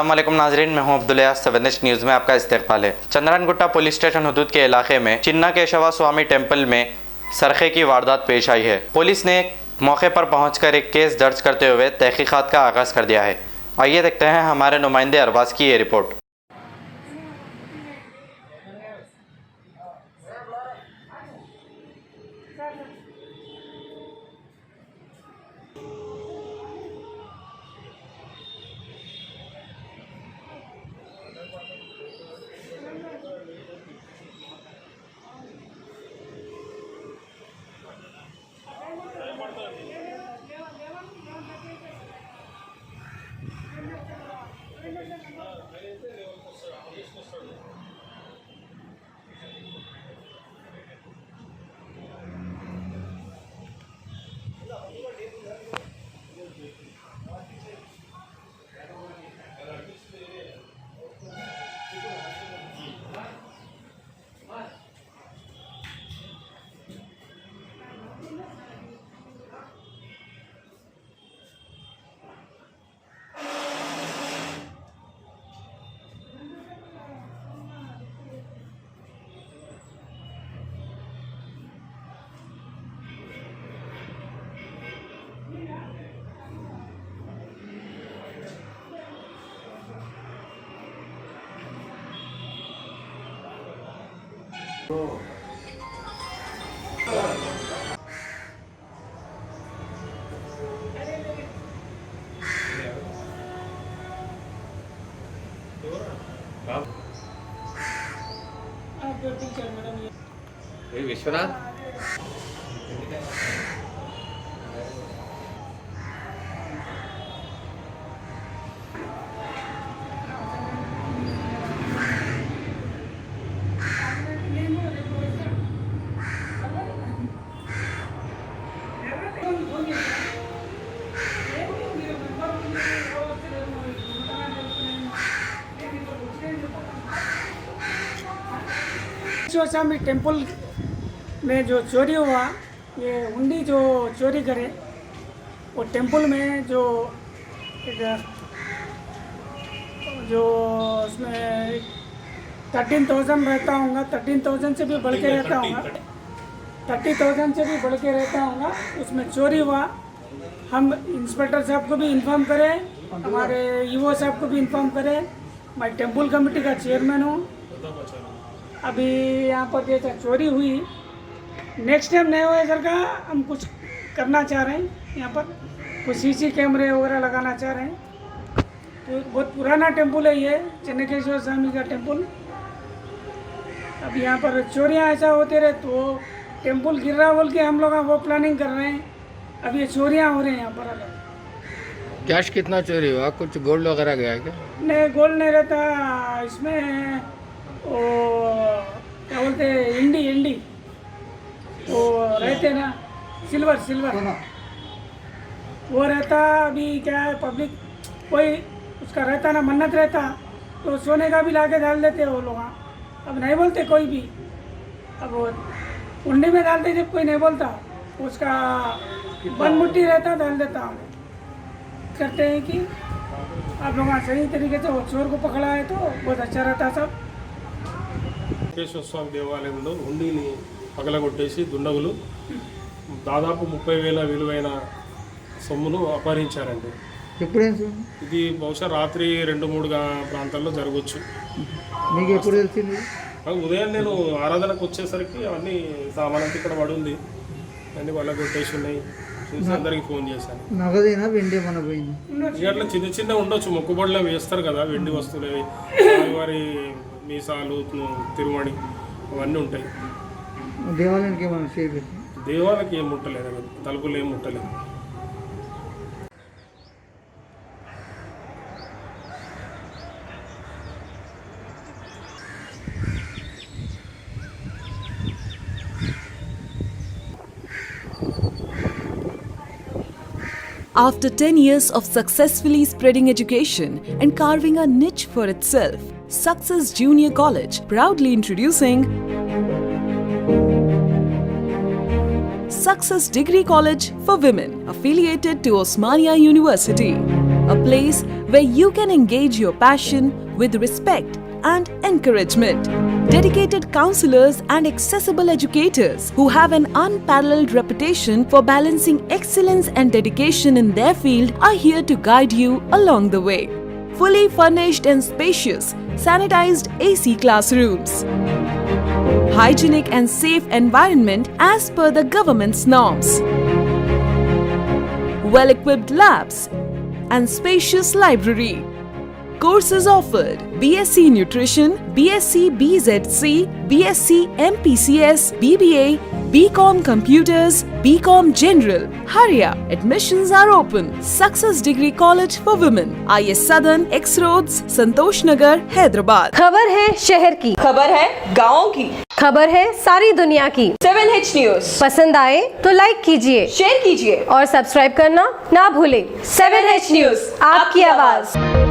अस्सलाम वालेकुम नाजरीन, मैं हूं अब्दुल सवेनिश न्यूज़ में आपका इस्तकबाल है। चंद्रनगुट्टा पुलिस स्टेशन हदूद के इलाके में चिन्ना केशवा स्वामी टेम्पल में सरखे की वारदात पेश आई है। पुलिस ने मौके पर पहुंचकर एक केस दर्ज करते हुए तहकीकात का आगाज़ कर दिया है। आइए देखते हैं हमारे नुमाइंदे अरबाज की ये रिपोर्ट। विश्वनाथ स्वामी टेम्पल में जो चोरी हुआ, ये हुंडी जो चोरी करे वो टेम्पल में जो उसमें 13,000 रहता होगा, 13,000 से भी बढ़ के रहता होगा, 30,000 से भी बढ़ के रहता होगा, उसमें चोरी हुआ। हम इंस्पेक्टर साहब को भी इन्फॉर्म करें, हमारे ईओ साहब को भी इन्फॉर्म करें। मैं टेम्पल कमेटी का चेयरमैन हूँ। अभी यहाँ पर जैसा चोरी हुई, नेक्स्ट टाइम नहीं हुए सर का हम कुछ करना चाह रहे हैं। यहाँ पर कुछ सीसी कैमरे वगैरह लगाना चाह रहे हैं। तो बहुत पुराना टेम्पल है ये, चन्नकेश्वर स्वामी का टेम्पल। अब यहाँ पर चोरियाँ ऐसा होते रहे तो टेम्पल गिर रहा बोल के हम लोग वो प्लानिंग कर रहे हैं। अब ये चोरियाँ हो रही हैं यहाँ पर अलग। कैश कितना चोरी हुआ? कुछ गोल्ड वगैरह गया क्या? नहीं, गोल्ड नहीं रहता इसमें। वो क्या बोलते हैं, इंडी वो रहते ना, सिल्वर वो रहता। अभी क्या है, पब्लिक कोई उसका रहता ना, मन्नत रहता तो सोने का भी लाके डाल देते वो लोग। अब नहीं बोलते कोई भी, अब वो कुंडी में डालते जब कोई नहीं बोलता, उसका बन मुट्ठी रहता डाल देता। हम करते हैं कि आप लोग सही तरीके से वो चोर को पकड़ा है तो बहुत अच्छा रहता सब। కేశవ స్వామి దేవాలయంలో హుండీని పగలగొట్టేసి దుండగులు దాదాపు 30,000 విలువైన సొమ్మును అపహరించారండి. ఎప్పుడు ఇది బహుశా రాత్రి 2-3 ప్రాంతాల్లో జరగవచ్చు. మీకు ఎప్పుడు తెలిసింది? ఉదయం నేను ఆరాధనకు వచ్చేసరికి అవన్నీ సామానంతా ఇక్కడ పడి ఉంది, అన్నీ వాళ్ళ కొట్టేసి ఉన్నాయి. చూసి అందరికి ఫోన్ చేశాను. నగదేనా వెండి ఏమన్నా పోయింది? అట్లా చిన్న ఉండొచ్చు, మొక్కుబడిలో వేస్తారు కదా వెండి వస్తువులు, వారి మీసాలు, తిరుమణి అవన్నీ ఉంటాయి. దేవాలయానికి ఏమైనా చేయబెట్టి? దేవాలయానికి ఏం ముట్టలేదు, తలుపులు ఏం ముట్టలేదు. After 10 years of successfully spreading education and carving a niche for itself, Success Junior College proudly introducing Success Degree College for Women, affiliated to Osmania University. a place where you can engage your passion with respect and encouragement. Dedicated counselors and accessible educators who have an unparalleled reputation for balancing excellence and dedication in their field are here to guide you along the way. Fully furnished and spacious, sanitized AC classrooms. Hygienic and safe environment as per the government's norms. Well-equipped labs and spacious library. Courses offered: BSc Nutrition, BSc BZC, BSc MPCS, BBA, BCom Computers, BCom General. Hurry up! Admissions are open. Success Degree College for Women, IS Southern, X Roads, Santosh Nagar, Hyderabad. खबर है शहर की, खबर है गाँव की, खबर है सारी दुनिया की। 7H न्यूज पसंद आए तो लाइक कीजिए, शेयर कीजिए और सब्सक्राइब करना ना भूलें। 7H न्यूज, आपकी आवाज।